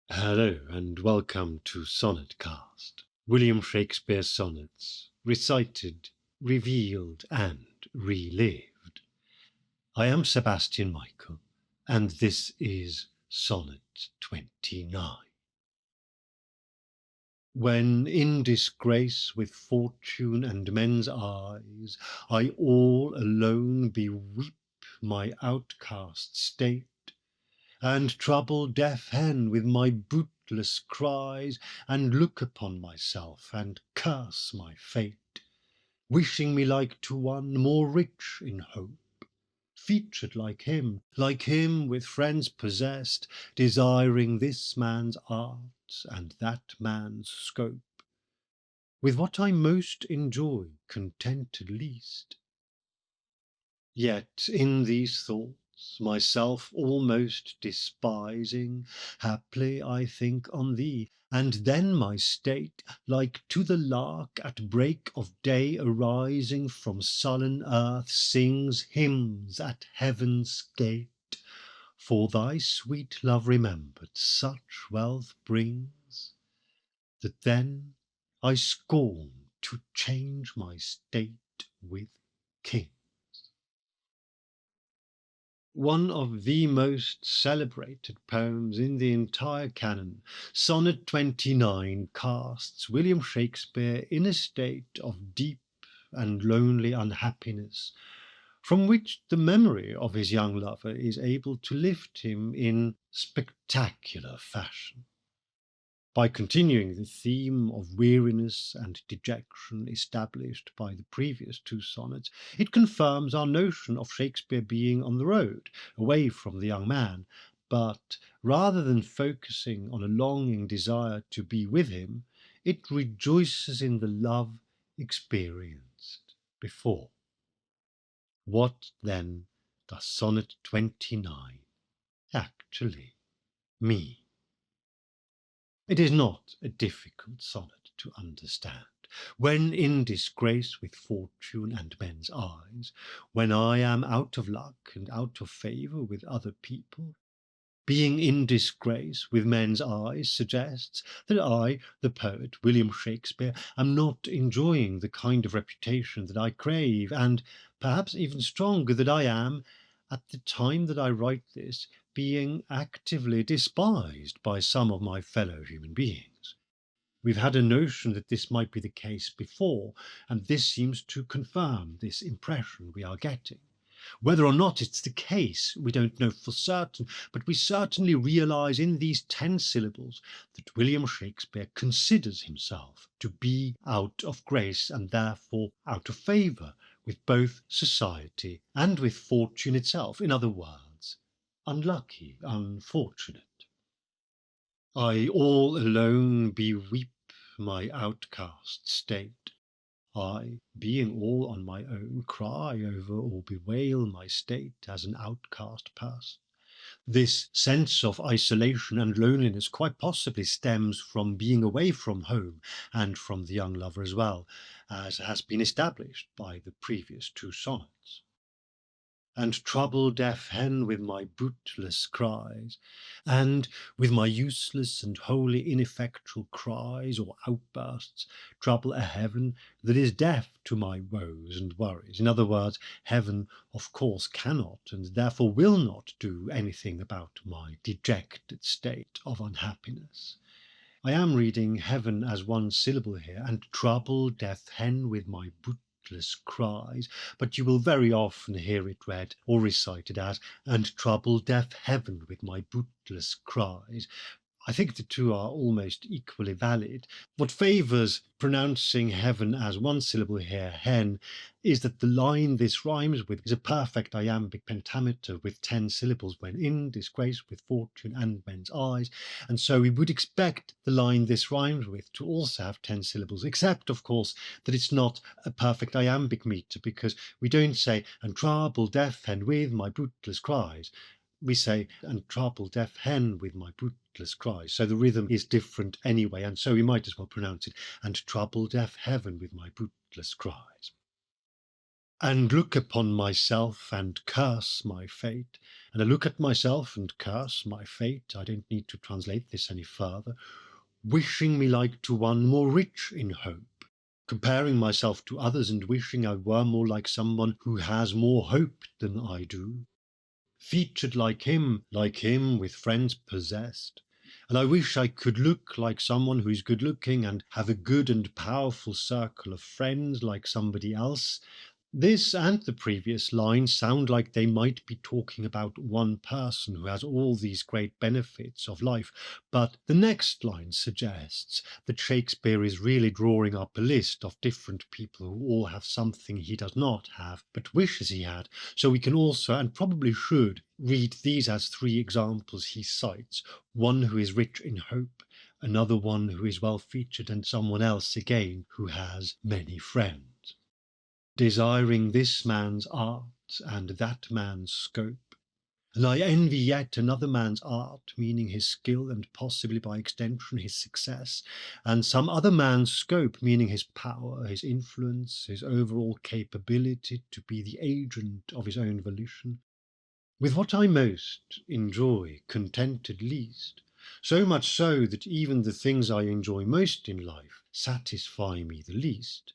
Hello and welcome to Sonnet Cast, William Shakespeare sonnets, recited, revealed and relived. I am Sebastian Michael, and this is Sonnet 29. When in disgrace with fortune and men's eyes, I all alone beweep my outcast state, and trouble deaf hen with my bootless cries, and look upon myself and curse my fate, wishing me like to one more rich in hope, featured like him with friends possessed, desiring this man's art and that man's scope, with what I most enjoy contented least. Yet in these thoughts, myself almost despising, haply I think on thee, and then my state, like to the lark at break of day arising from sullen earth, sings hymns at heaven's gate. For thy sweet love remembered such wealth brings, that then I scorn to change my state with kings. One of the most celebrated poems in the entire canon, Sonnet 29 casts William Shakespeare in a state of deep and lonely unhappiness, from which the memory of his young lover is able to lift him in spectacular fashion. By continuing the theme of weariness and dejection established by the previous two sonnets, it confirms our notion of Shakespeare being on the road, away from the young man, but rather than focusing on a longing desire to be with him, it rejoices in the love experienced before. What, then, does Sonnet 29 actually mean? It is not a difficult sonnet to understand. When in disgrace with fortune and men's eyes, when I am out of luck and out of favour with other people, being in disgrace with men's eyes suggests that I, the poet William Shakespeare, am not enjoying the kind of reputation that I crave, and perhaps even stronger, that I am, at the time that I write this, being actively despised by some of my fellow human beings. We've had a notion that this might be the case before, and this seems to confirm this impression we are getting. Whether or not it's the case, we don't know for certain, but we certainly realise in these 10 syllables that William Shakespeare considers himself to be out of grace and therefore out of favour with both society and with fortune itself. In other words, unlucky, unfortunate. I all alone beweep my outcast state. I, being all on my own, cry over or bewail my state as an outcast person. This sense of isolation and loneliness quite possibly stems from being away from home and from the young lover as well, as has been established by the previous two sonnets. And trouble deaf hen with my bootless cries, and with my useless and wholly ineffectual cries or outbursts, trouble a heaven that is deaf to my woes and worries. In other words, heaven, of course, cannot and therefore will not do anything about my dejected state of unhappiness. I am reading heaven as one syllable here, and trouble deaf hen with my bootless cries, but you will very often hear it read or recited as, and trouble deaf heaven with my bootless cries. I think the two are almost equally valid. What favours pronouncing heaven as one syllable here, hen, is that the line this rhymes with is a perfect iambic pentameter with 10 syllables when in disgrace with fortune and men's eyes, and so we would expect the line this rhymes with to also have 10 syllables, except, of course, that it's not a perfect iambic meter, because we don't say, and trouble deaf hen with my bootless cries. We say, and trouble deaf hen with my bootless cries. So the rhythm is different anyway, and so we might as well pronounce it, and trouble deaf heaven with my bootless cries. and look upon myself and curse my fate. And I look at myself and curse my fate. I don't need to translate this any further. Wishing me like to one more rich in hope, comparing myself to others and wishing I were more like someone who has more hope than I do, featured like him with friends possessed. And I wish I could look like someone who is good looking and have a good and powerful circle of friends like somebody else. This and the previous line sound like they might be talking about one person who has all these great benefits of life, but the next line suggests that Shakespeare is really drawing up a list of different people who all have something he does not have, but wishes he had. So we can also, and probably should, read these as three examples he cites: one who is rich in hope, another one who is well featured, and someone else again who has many friends. Desiring this man's art and that man's scope, and I envy yet another man's art, meaning his skill and possibly by extension his success, and some other man's scope, meaning his power, his influence, his overall capability to be the agent of his own volition. With what I most enjoy contented least, so much so that even the things I enjoy most in life satisfy me the least.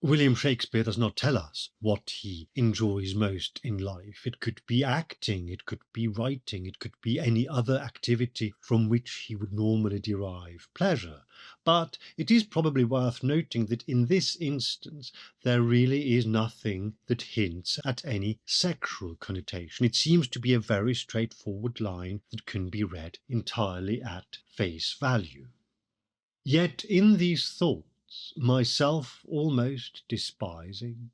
William Shakespeare does not tell us what he enjoys most in life. It could be acting, it could be writing, it could be any other activity from which he would normally derive pleasure. But it is probably worth noting that in this instance there really is nothing that hints at any sexual connotation. It seems to be a very straightforward line that can be read entirely at face value. Yet in these thoughts, myself almost despising,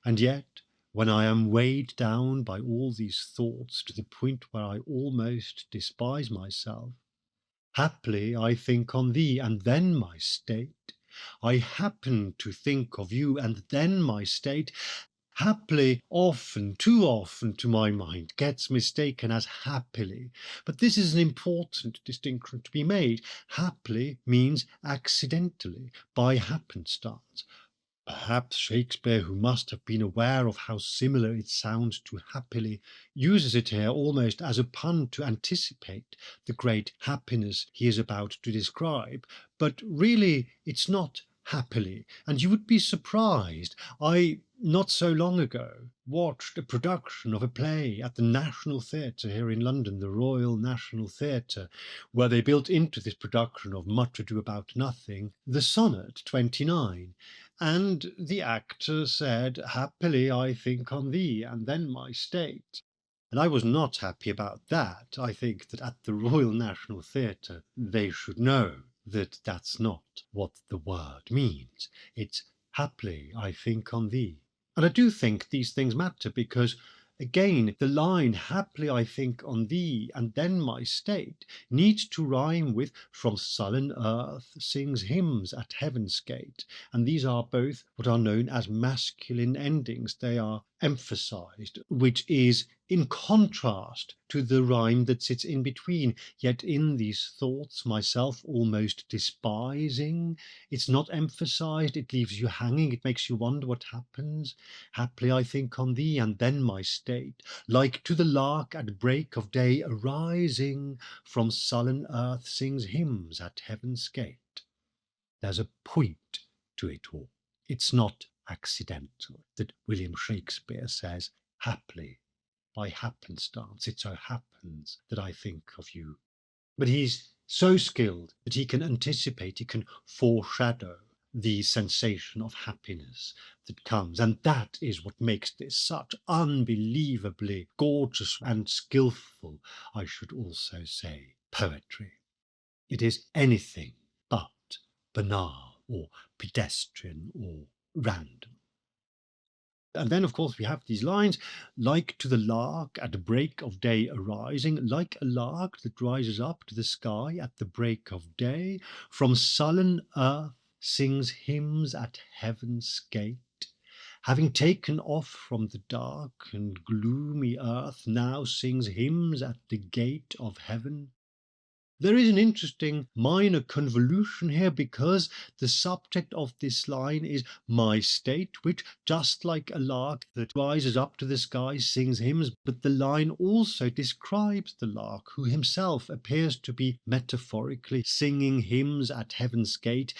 and yet when I am weighed down by all these thoughts to the point where I almost despise myself, haply I think on thee, and then my state. I happen to think of you, and then my state, haply often, too often to my mind, gets mistaken as happily. But this is an important distinction to be made. Happily means accidentally, by happenstance. Perhaps Shakespeare, who must have been aware of how similar it sounds to happily, uses it here almost as a pun to anticipate the great happiness he is about to describe. But really, it's not happily, and you would be surprised. I, not so long ago, watched a production of a play at the National Theatre here in London, the Royal National Theatre, where they built into this production of Much Ado About Nothing the Sonnet 29. And the actor said, "Happily I think on thee, and then my state." And I was not happy about that. I think that at the Royal National Theatre they should know that that's not what the word means. It's happily I think on thee. And I do think these things matter because, again, the line happily I think on thee and then my state needs to rhyme with from sullen earth sings hymns at heaven's gate. And these are both what are known as masculine endings. They are emphasized, which is in contrast to the rhyme that sits in between. Yet in these thoughts, myself almost despising, it's not emphasized, it leaves you hanging, it makes you wonder what happens. Haply I think on thee, and then my state, like to the lark at break of day arising, from sullen earth sings hymns at heaven's gate. There's a point to it all. It's not accidental that William Shakespeare says, haply, by happenstance, it so happens that I think of you. But he's so skilled that he can anticipate, he can foreshadow the sensation of happiness that comes. And that is what makes this such unbelievably gorgeous and skillful, I should also say, poetry. It is anything but banal or pedestrian or random. And then, of course, we have these lines, like to the lark at break of day arising, like a lark that rises up to the sky at the break of day, from sullen earth sings hymns at heaven's gate. Having taken off from the dark and gloomy earth, now sings hymns at the gate of heaven. There is an interesting minor convolution here because the subject of this line is my state, which, just like a lark that rises up to the sky, sings hymns, but the line also describes the lark, who himself appears to be metaphorically singing hymns at heaven's gate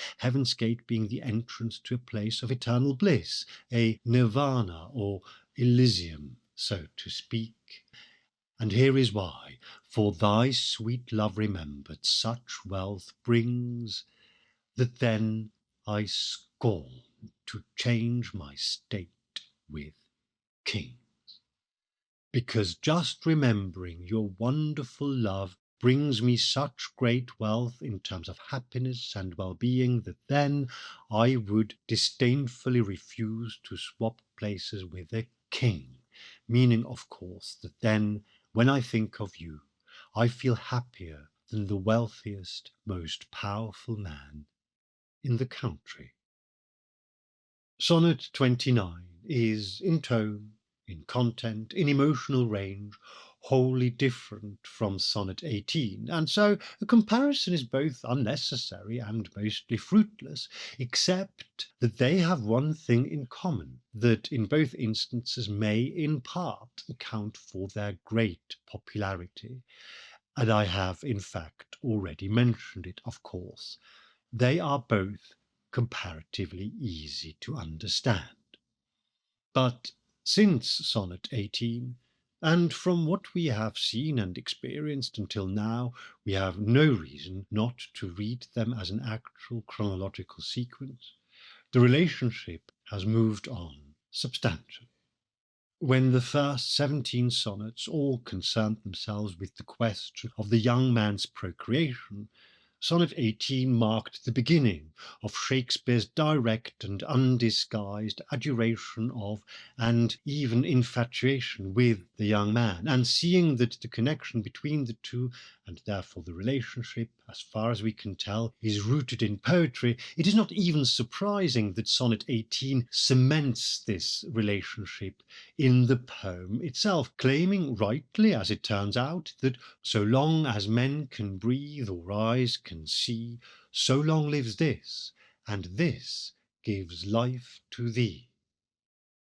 being the entrance to a place of eternal bliss, a nirvana or Elysium, so to speak. And here is why: for thy sweet love remembered such wealth brings, that then I scorn to change my state with kings. Because just remembering your wonderful love brings me such great wealth in terms of happiness and well-being, that then I would disdainfully refuse to swap places with a king. Meaning, of course, that then, when I think of you, I feel happier than the wealthiest, most powerful man in the country. Sonnet 29 is, in tone, in content, in emotional range, wholly different from Sonnet 18, and so a comparison is both unnecessary and mostly fruitless, except that they have one thing in common that in both instances may in part account for their great popularity, and I have in fact already mentioned it, of course. They are both comparatively easy to understand. But since Sonnet 18, and from what we have seen and experienced until now, we have no reason not to read them as an actual chronological sequence, the relationship has moved on substantially. When the first 17 sonnets all concerned themselves with the question of the young man's procreation, Sonnet 18 marked the beginning of Shakespeare's direct and undisguised adoration of, and even infatuation with, the young man, and seeing that the connection between the two, and therefore the relationship, as far as we can tell, is rooted in poetry, it is not even surprising that Sonnet 18 cements this relationship in the poem itself, claiming rightly, as it turns out, that so long as men can breathe or eyes can see, so long lives this, and this gives life to thee.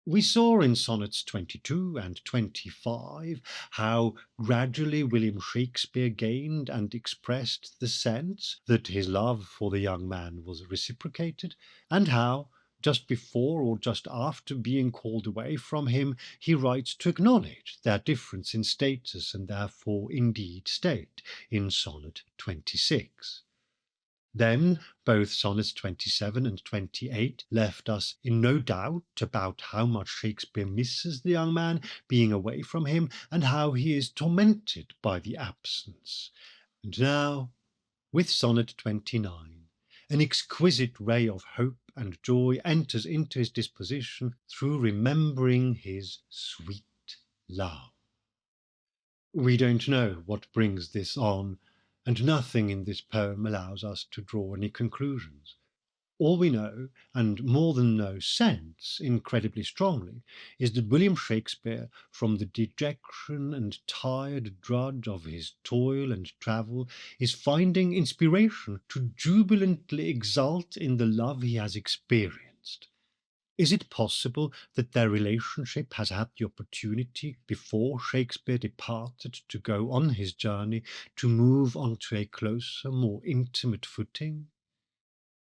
We saw in Sonnets 22 and 25 how gradually William Shakespeare gained and expressed the sense that his love for the young man was reciprocated, and how, just before or just after being called away from him, he writes to acknowledge their difference in status and therefore indeed state in Sonnet 26. Then both Sonnets 27 and 28 left us in no doubt about how much Shakespeare misses the young man being away from him, and how he is tormented by the absence. And now, with Sonnet 29, an exquisite ray of hope and joy enters into his disposition through remembering his sweet love. We don't know what brings this on, and nothing in this poem allows us to draw any conclusions. All we know, and more than know sense incredibly strongly, is that William Shakespeare, from the dejection and tired drudge of his toil and travel, is finding inspiration to jubilantly exult in the love he has experienced. Is it possible that their relationship has had the opportunity, before Shakespeare departed to go on his journey, to move on to a closer, more intimate footing?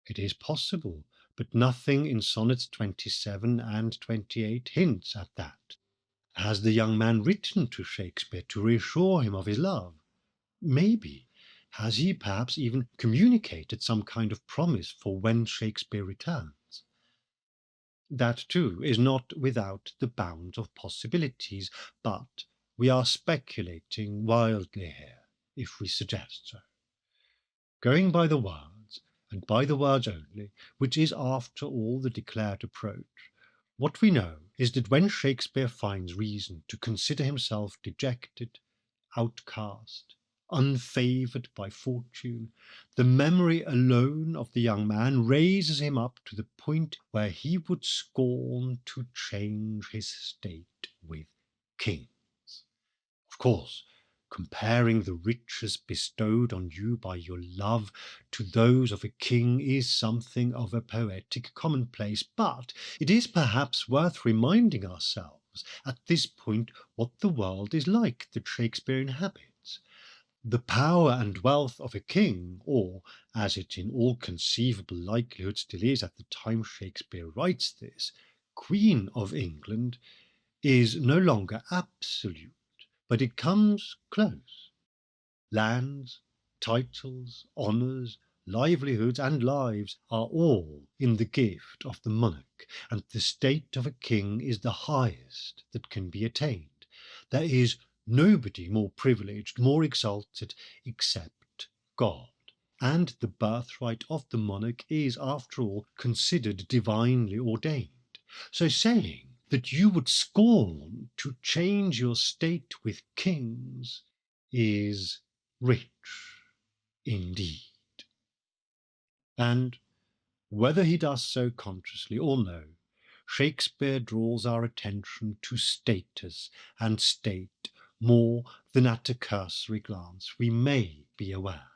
It is possible, but nothing in Sonnets 27 and 28 hints at that. Has the young man written to Shakespeare to reassure him of his love? Maybe. Has he perhaps even communicated some kind of promise for when Shakespeare returns? That, too, is not without the bounds of possibilities, but we are speculating wildly here, if we suggest so. Going by the words, and by the words only, which is after all the declared approach, what we know is that when Shakespeare finds reason to consider himself dejected, outcast, unfavoured by fortune, the memory alone of the young man raises him up to the point where he would scorn to change his state with kings. Of course, Comparing the riches bestowed on you by your love to those of a king is something of a poetic commonplace, but it is perhaps worth reminding ourselves at this point what the world is like that Shakespeare inhabits. The power and wealth of a king, or as it in all conceivable likelihood still is at the time Shakespeare writes this, Queen of England, is no longer absolute, but it comes close. Lands, titles, honours, livelihoods, and lives are all in the gift of the monarch, and the state of a king is the highest that can be attained. There is nobody more privileged, more exalted, except God. And the birthright of the monarch is, after all, considered divinely ordained. So saying that you would scorn to change your state with kings is rich indeed. And whether he does so consciously or no, Shakespeare draws our attention to status and state more than at a cursory glance we may be aware.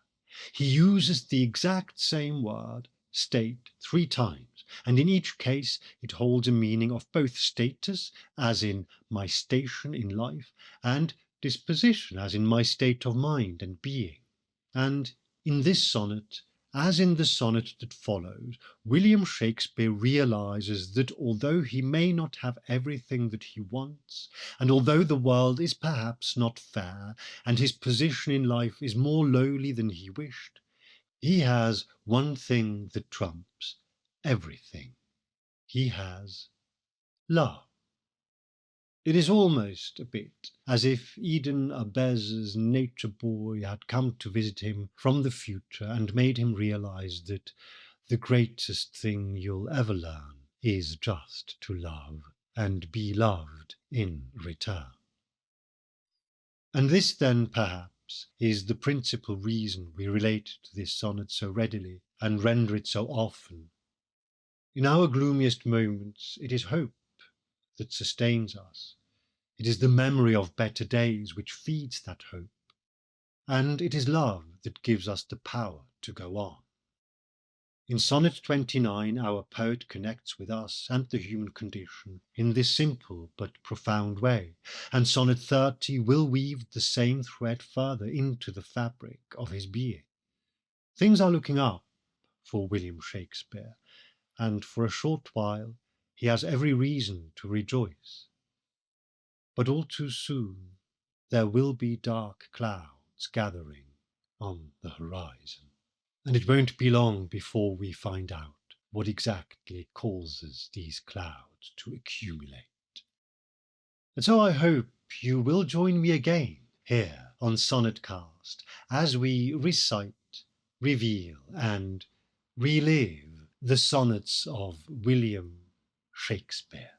He uses the exact same word, state, 3 times, and in each case it holds a meaning of both status, as in my station in life, and disposition, as in my state of mind and being. And in this sonnet, as in the sonnet that follows, William Shakespeare realizes that although he may not have everything that he wants, and although the world is perhaps not fair, and his position in life is more lowly than he wished, he has one thing that trumps everything. He has love. It is almost a bit as if Eden Abez's nature boy had come to visit him from the future and made him realize that the greatest thing you'll ever learn is just to love and be loved in return. And this then, perhaps, is the principal reason we relate to this sonnet so readily and render it so often. In our gloomiest moments, it is hope that sustains us. It is the memory of better days which feeds that hope. And it is love that gives us the power to go on. In Sonnet 29, our poet connects with us and the human condition in this simple but profound way, and Sonnet 30 will weave the same thread further into the fabric of his being. Things are looking up for William Shakespeare, and for a short while he has every reason to rejoice. But all too soon there will be dark clouds gathering on the horizon, and it won't be long before we find out what exactly causes these clouds to accumulate. And so I hope you will join me again here on Sonnetcast as we recite, reveal, and relive the sonnets of William Shakespeare.